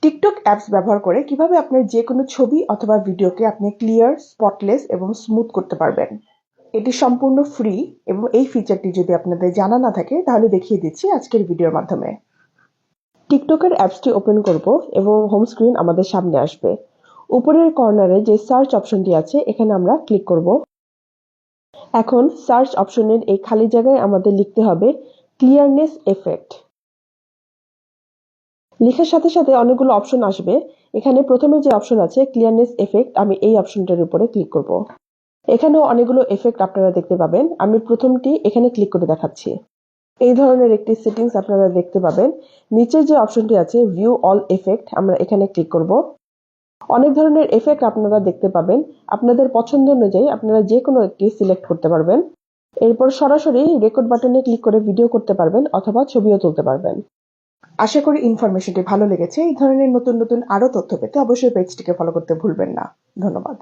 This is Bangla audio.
টিকটক অ্যাপস ব্যবহার করে কিভাবে আপনার যে কোনো ছবি অথবা ভিডিওকে আপনি ক্লিয়ার, স্পটলেস এবং স্মুথ করতে পারবেন। এটি সম্পূর্ণ ফ্রি এবং এই ফিচারটি যদি আপনাদের জানা না থাকে তাহলে দেখিয়ে দিচ্ছি আজকের ভিডিওর মাধ্যমে। টিকটকের অ্যাপসটি ওপেন করব এবং হোম স্ক্রিন আমাদের সামনে আসবে। উপরের কর্নারে যে সার্চ অপশনটি আছে এখানে আমরা ক্লিক করব। এখন সার্চ অপশনের এই খালি জায়গায় আমাদের লিখতে হবে ক্লিয়ারনেস এফেক্ট। লেখার সাথে সাথে অনেকগুলো অপশন আসবে। এখানে প্রথমে যে অপশন আছে ক্লিয়ারনেস এফেক্ট, আমি এই অপশনটার উপরে ক্লিক করব। এখানেও অনেকগুলো এফেক্ট আপনারা দেখতে পাবেন। আমি প্রথমটি এখানে ক্লিক করে দেখাচ্ছি। এই ধরনের একটি সেটিংস আপনারা দেখতে পাবেন। নিচের যে অপশনটি আছে ভিউ অল এফেক্ট, আমরা এখানে ক্লিক করব। অনেক ধরনের এফেক্ট আপনারা দেখতে পাবেন। আপনাদের পছন্দ অনুযায়ী আপনারা যে কোনো একটি সিলেক্ট করতে পারবেন। এরপর সরাসরি রেকর্ড বাটনে ক্লিক করে ভিডিও করতে পারবেন অথবা ছবিও তুলতে পারবেন। আশা করি ইনফরমেশনটি ভালো লেগেছে। এই ধরনের নতুন নতুন আরো তথ্য পেতে অবশ্যই পেজটিকে ফলো করতে ভুলবেন না। ধন্যবাদ।